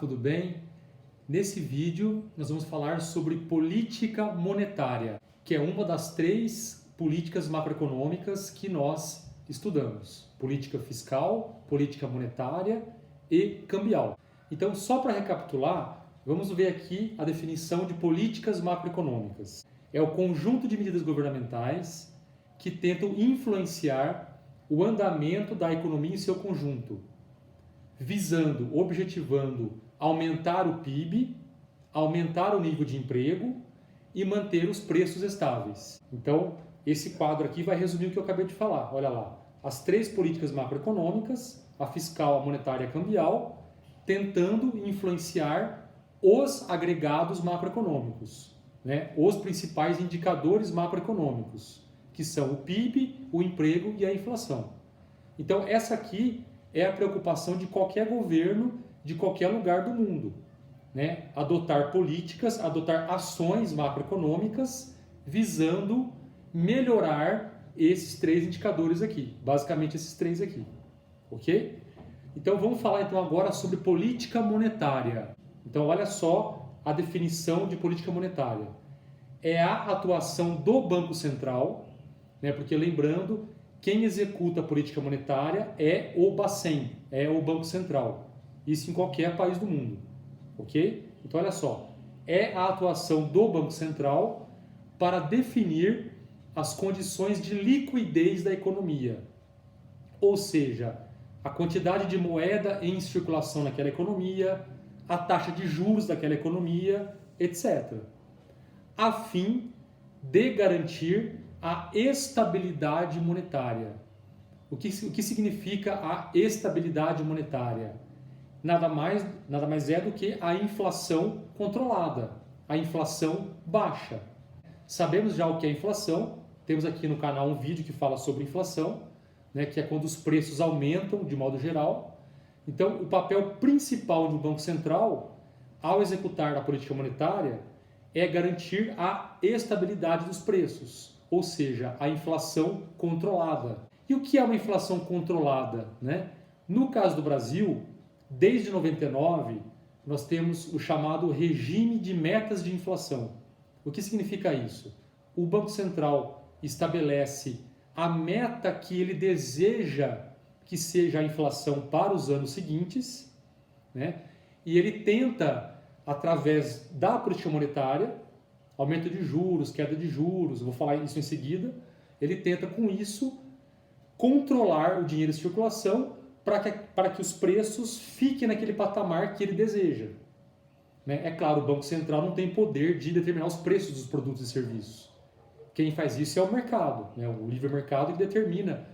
tudo bem? Nesse vídeo nós vamos falar sobre política monetária, que é uma das três políticas macroeconômicas que nós estudamos: política fiscal, política monetária e cambial. Então, só para recapitular, vamos ver aqui a definição de políticas macroeconômicas. É o conjunto de medidas governamentais que tentam influenciar o andamento da economia em seu conjunto, visando, objetivando aumentar o PIB, aumentar o nível de emprego e manter os preços estáveis. Então, esse quadro aqui vai resumir o que eu acabei de falar. Olha lá, as três políticas macroeconômicas, a fiscal, a monetária e a cambial, tentando influenciar os agregados macroeconômicos, né? Os principais indicadores macroeconômicos, que são o PIB, o emprego e a inflação. Então, essa aqui é a preocupação de qualquer governo, de qualquer lugar do mundo, né? Adotar políticas, adotar ações macroeconômicas visando melhorar esses três indicadores aqui, basicamente esses três aqui, ok? Então vamos falar então agora sobre política monetária. Então olha só a definição de política monetária. É a atuação do Banco Central, né? Porque lembrando, quem executa a política monetária é o Bacen, é o Banco Central. Isso em qualquer país do mundo, ok? Então olha só, é a atuação do Banco Central para definir as condições de liquidez da economia, ou seja, a quantidade de moeda em circulação naquela economia, a taxa de juros daquela economia, etc., a fim de garantir a estabilidade monetária. O que significa a estabilidade monetária? Nada mais é do que a inflação controlada, a inflação baixa. Sabemos já o que é inflação, temos aqui no canal um vídeo que fala sobre inflação, né, que é quando os preços aumentam de modo geral. Então, o papel principal do Banco Central, ao executar a política monetária, é garantir a estabilidade dos preços, ou seja, a inflação controlada. E o que é uma inflação controlada, né? No caso do Brasil, desde 99, nós temos o chamado regime de metas de inflação. O que significa isso? O Banco Central estabelece a meta que ele deseja que seja a inflação para os anos seguintes, né? E ele tenta, através da política monetária, aumento de juros, queda de juros, vou falar isso em seguida, ele tenta com isso controlar o dinheiro em circulação para que os preços fiquem naquele patamar que ele deseja. Né? É claro, o Banco Central não tem poder de determinar os preços dos produtos e serviços. Quem faz isso é o mercado, né? O livre mercado, que determina,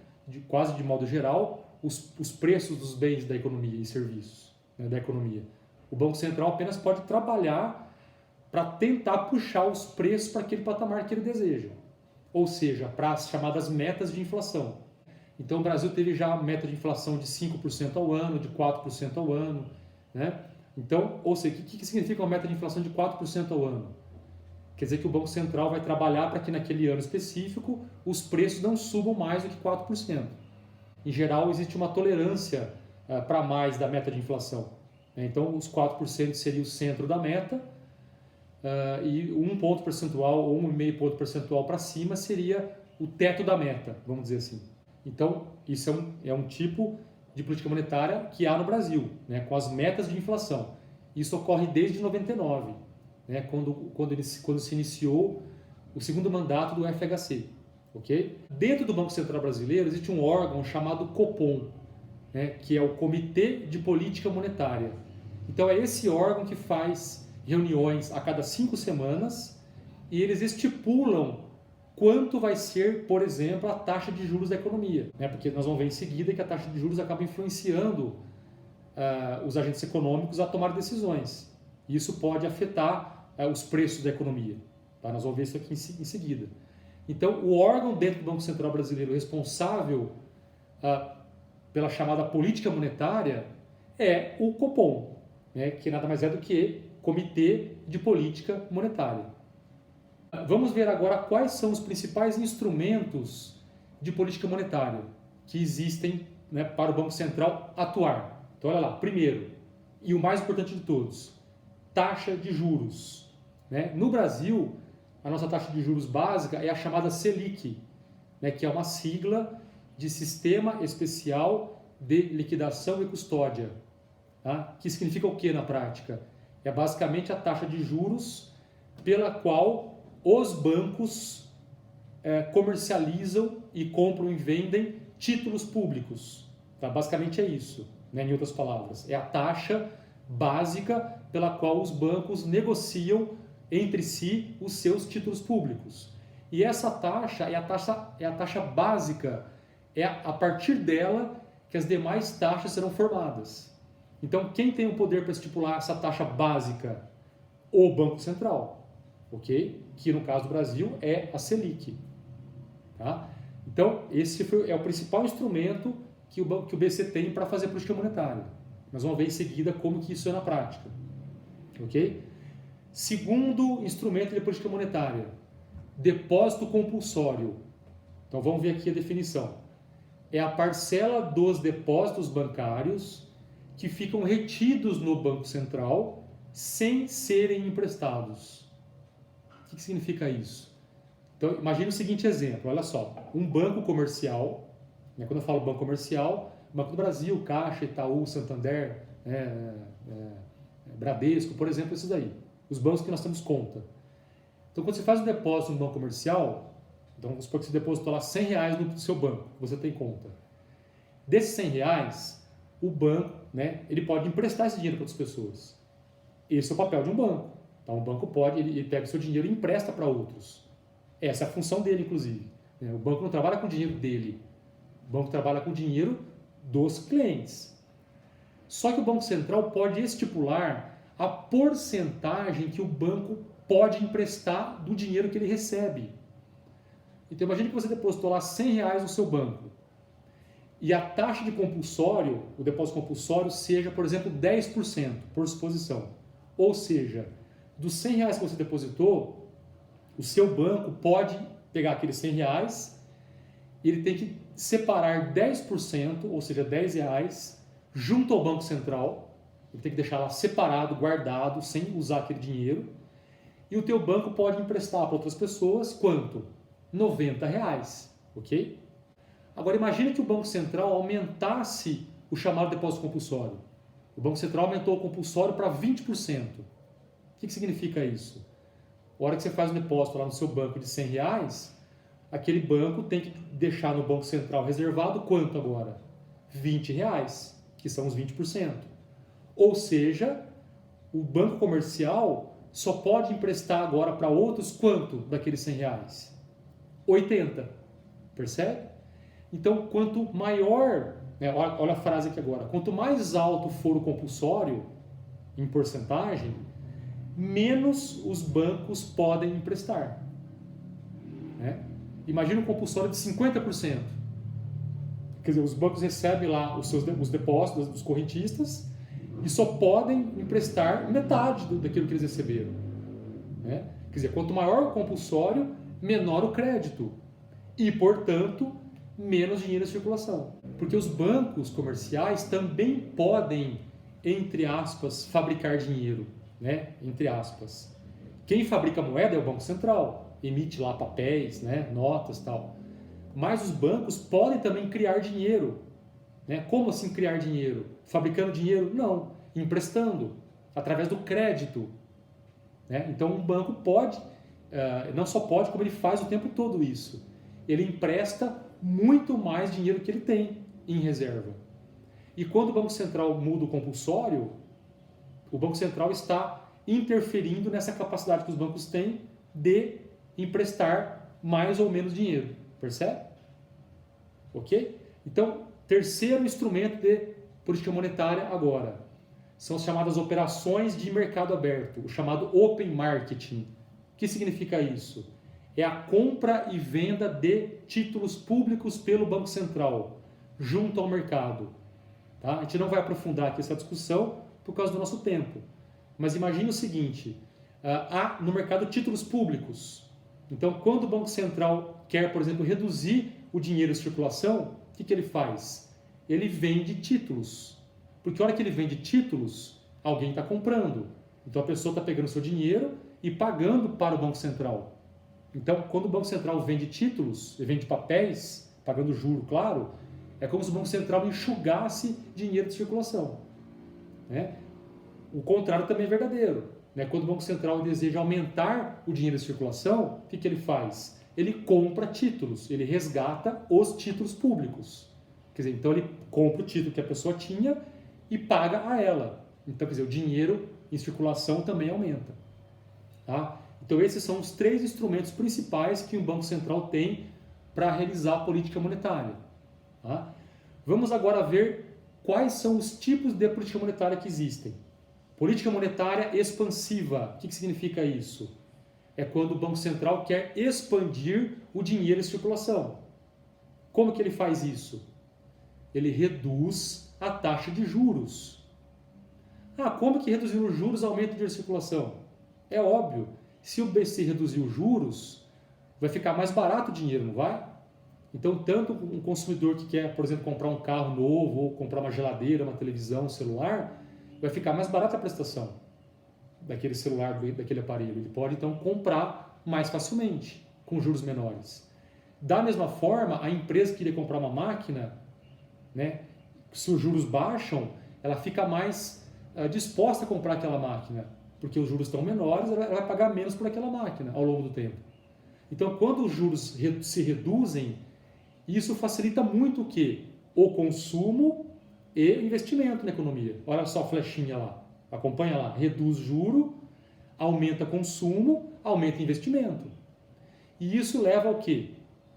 quase de modo geral, os preços dos bens da economia e serviços, né, da economia. O Banco Central apenas pode trabalhar para tentar puxar os preços para aquele patamar que ele deseja, ou seja, para as chamadas metas de inflação. Então o Brasil teve já a meta de inflação de 5% ao ano, de 4% ao ano, né? Então, ou seja, o que significa uma meta de inflação de 4% ao ano? Quer dizer que o Banco Central vai trabalhar para que naquele ano específico os preços não subam mais do que 4%. Em geral, existe uma tolerância para mais da meta de inflação. Então, os 4% seria o centro da meta e 1 ponto percentual ou 1,5 ponto percentual para cima seria o teto da meta, vamos dizer assim. Então, isso é um tipo de política monetária que há no Brasil, né, com as metas de inflação. Isso ocorre desde 99. Né, quando se iniciou o segundo mandato do FHC. Okay? Dentro do Banco Central Brasileiro existe um órgão chamado Copom, né, que é o Comitê de Política Monetária. Então é esse órgão que faz reuniões a cada 5 semanas e eles estipulam quanto vai ser, por exemplo, a taxa de juros da economia. Né, porque nós vamos ver em seguida que a taxa de juros acaba influenciando os agentes econômicos a tomar decisões. Isso pode afetar os preços da economia. Tá? Nós vamos ver isso aqui em seguida. Então, o órgão dentro do Banco Central Brasileiro responsável pela chamada política monetária é o Copom, né? Que nada mais é do que Comitê de Política Monetária. Vamos ver agora quais são os principais instrumentos de política monetária que existem, né, para o Banco Central atuar. Então, olha lá. Primeiro, E o mais importante de todos, taxa de juros. Né? No Brasil, a nossa taxa de juros básica é a chamada Selic, né? Que é uma sigla de Sistema Especial de Liquidação e Custódia. Tá? Que significa o que na prática? É basicamente a taxa de juros pela qual os bancos comercializam e compram e vendem títulos públicos. Tá? Basicamente é isso, né? Em outras palavras. É a taxa básica pela qual os bancos negociam entre si os seus títulos públicos. E essa taxa é a taxa básica, é a partir dela que as demais taxas serão formadas. Então, quem tem o poder para estipular essa taxa básica? O Banco Central, ok? Que no caso do Brasil é a Selic. Tá? Então, esse é o principal instrumento que o BC tem para fazer política monetária. Nós vamos ver em seguida como que isso é na prática. Ok? Segundo instrumento de política monetária, depósito compulsório. Então vamos ver aqui a definição. É a parcela dos depósitos bancários que ficam retidos no Banco Central sem serem emprestados. O que significa isso? Então imagine o seguinte exemplo, olha só, um banco comercial, né, quando eu falo banco comercial, Banco do Brasil, Caixa, Itaú, Santander, Bradesco, por exemplo, esses daí. Os bancos que nós temos conta. Então, quando você faz um depósito no banco comercial, então vamos supor que você depositou lá R$100 no seu banco, você tem conta. Desses R$100, o banco, né, ele pode emprestar esse dinheiro para outras pessoas. Esse é o papel de um banco. Então, o banco pode, ele pega o seu dinheiro e empresta para outros. Essa é a função dele, inclusive. O banco não trabalha com o dinheiro dele. O banco trabalha com o dinheiro dos clientes. Só que o Banco Central pode estipular a porcentagem que o banco pode emprestar do dinheiro que ele recebe. Então imagine que você depositou lá R$100 no seu banco e a taxa de compulsório, o depósito compulsório, seja, por exemplo, 10%, por suposição. Ou seja, dos R$100 que você depositou, o seu banco pode pegar aqueles R$100 e ele tem que separar 10%, ou seja, R$10, junto ao Banco Central. Ele tem que deixar lá separado, guardado, sem usar aquele dinheiro. E o teu banco pode emprestar para outras pessoas quanto? R$90, ok? Agora imagine que o Banco Central aumentasse o chamado depósito compulsório. O Banco Central aumentou o compulsório para 20%. O que significa isso? A hora que você faz um depósito lá no seu banco de R$100, aquele banco tem que deixar no Banco Central reservado quanto agora? R$20, que são os 20%. Ou seja, o banco comercial só pode emprestar agora para outros quanto daqueles R$100? 80. Percebe? Então, quanto maior, né, olha a frase aqui agora, quanto mais alto for o compulsório em porcentagem, menos os bancos podem emprestar. Né? Imagina um compulsório de 50%. Quer dizer, os bancos recebem lá os depósitos dos correntistas e só podem emprestar metade daquilo que eles receberam. Né? Quer dizer, quanto maior o compulsório, menor o crédito. E, portanto, menos dinheiro em circulação. Porque os bancos comerciais também podem, entre aspas, fabricar dinheiro. Né? Entre aspas. Quem fabrica moeda é o Banco Central. Emite lá papéis, né? Notas e tal. Mas os bancos podem também criar dinheiro. Né? Como assim criar dinheiro? Fabricando dinheiro? Não. Emprestando. Através do crédito. Né? Então um banco pode, não só pode, como ele faz o tempo todo isso. Ele empresta muito mais dinheiro que ele tem em reserva. E quando o Banco Central muda o compulsório, o Banco Central está interferindo nessa capacidade que os bancos têm de emprestar mais ou menos dinheiro. Percebe? Ok? Então, terceiro instrumento de política monetária agora são as chamadas operações de mercado aberto, o chamado open marketing. O que significa isso? É a compra e venda de títulos públicos pelo Banco Central, junto ao mercado. Tá? A gente não vai aprofundar aqui essa discussão por causa do nosso tempo. Mas imagine o seguinte, há no mercado títulos públicos. Então, quando o Banco Central quer, por exemplo, reduzir o dinheiro em circulação, o que ele faz? Ele vende títulos. Porque a hora que ele vende títulos, Alguém está comprando. Então a pessoa está pegando seu dinheiro e pagando para o Banco Central. Então, quando o Banco Central vende títulos, vende papéis, pagando juro, claro, é como se o Banco Central enxugasse dinheiro de circulação. Né? O contrário também é verdadeiro. Né? Quando o Banco Central deseja aumentar o dinheiro de circulação, o que ele faz? Ele compra títulos, ele resgata os títulos públicos. Quer dizer, então ele compra o título que a pessoa tinha e paga a ela. Então, quer dizer, o dinheiro em circulação também aumenta. Tá? Então, esses são os 3 instrumentos principais que o Banco Central tem para realizar a política monetária. Tá? Vamos agora ver quais são os tipos de política monetária que existem. Política monetária expansiva. O que significa isso? É quando o Banco Central quer expandir o dinheiro em circulação. Como que ele faz isso? Ele reduz a taxa de juros. Como que reduzir os juros aumenta o dinheiro em circulação? É óbvio. Se o BC reduzir os juros, vai ficar mais barato o dinheiro, não vai? Então, tanto um consumidor que quer, por exemplo, comprar um carro novo, ou comprar uma geladeira, uma televisão, um celular, vai ficar mais barata a prestação daquele celular, daquele aparelho. Ele pode, então, comprar mais facilmente, com juros menores. Da mesma forma, a empresa que queria comprar uma máquina, né, se os juros baixam, ela fica mais disposta a comprar aquela máquina, porque os juros estão menores, ela vai pagar menos por aquela máquina ao longo do tempo. Então, quando os juros se reduzem, isso facilita muito o quê? O consumo e o investimento na economia. Olha só a flechinha lá, acompanha lá, reduz juro, aumenta consumo, aumenta investimento. E isso leva ao quê?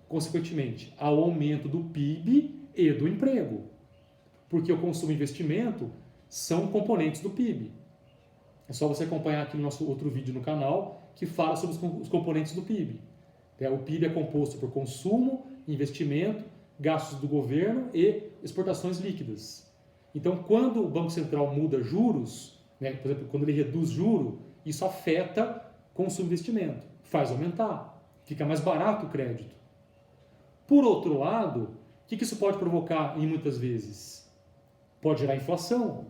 Consequentemente, ao aumento do PIB e do emprego. Porque o consumo e investimento são componentes do PIB. É só você acompanhar aqui no nosso outro vídeo no canal que fala sobre os componentes do PIB. O PIB é composto por consumo, investimento, gastos do governo e exportações líquidas. Então, quando o Banco Central muda juros, né, por exemplo, quando ele reduz juro, isso afeta consumo e investimento, faz aumentar, fica mais barato o crédito. Por outro lado, o que isso pode provocar em muitas vezes? Pode gerar inflação.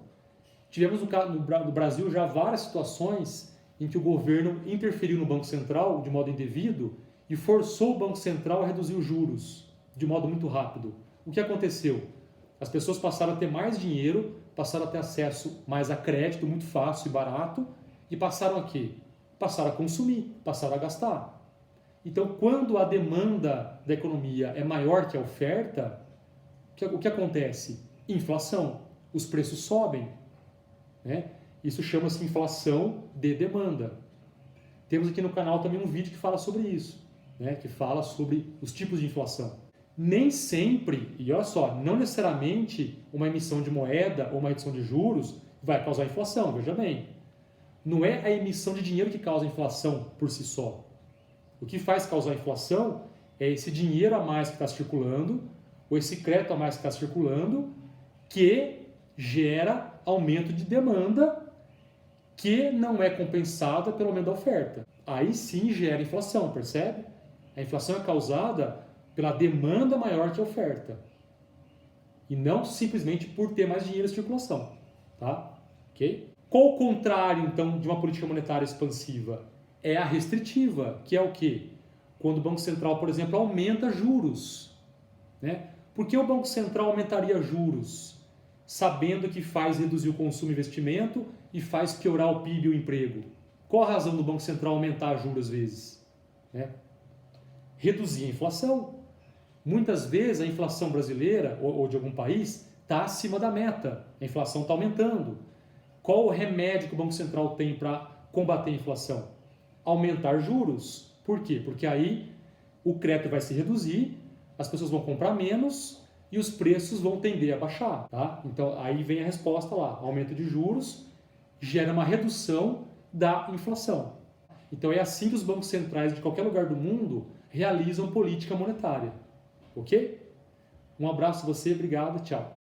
Tivemos no Brasil já várias situações em que o governo interferiu no Banco Central de modo indevido e forçou o Banco Central a reduzir os juros de modo muito rápido. O que aconteceu? As pessoas passaram a ter mais dinheiro, passaram a ter acesso mais a crédito, muito fácil e barato, e passaram a quê? Passaram a consumir, passaram a gastar. Então, quando a demanda da economia é maior que a oferta, o que acontece? Inflação. Os preços sobem. Né? Isso chama-se inflação de demanda. Temos aqui no canal também um vídeo que fala sobre isso, né? Que fala sobre os tipos de inflação. Nem sempre, e olha só, não necessariamente uma emissão de moeda ou uma redução de juros vai causar inflação, veja bem. Não é a emissão de dinheiro que causa inflação por si só. O que faz causar inflação é esse dinheiro a mais que está circulando, ou esse crédito a mais que está circulando, que gera aumento de demanda que não é compensada pelo aumento da oferta. Aí sim gera inflação, percebe? A inflação é causada pela demanda maior que a oferta. E não simplesmente por ter mais dinheiro em circulação. Tá? Ok? Qual o contrário, então, de uma política monetária expansiva? É a restritiva, que é o quê? Quando o Banco Central, por exemplo, aumenta juros. Né? Por que o Banco Central aumentaria juros? Sabendo que faz reduzir o consumo e investimento e faz piorar o PIB e o emprego. Qual a razão do Banco Central aumentar juros às vezes? Né? Reduzir a inflação. Muitas vezes a inflação brasileira ou de algum país está acima da meta. A inflação está aumentando. Qual o remédio que o Banco Central tem para combater a inflação? Aumentar juros. Por quê? Porque aí o crédito vai se reduzir, as pessoas vão comprar menos e os preços vão tender a baixar. Tá? Então aí vem a resposta lá. Aumento de juros gera uma redução da inflação. Então é assim que os bancos centrais de qualquer lugar do mundo realizam política monetária. Ok? Um abraço a você, obrigado, tchau.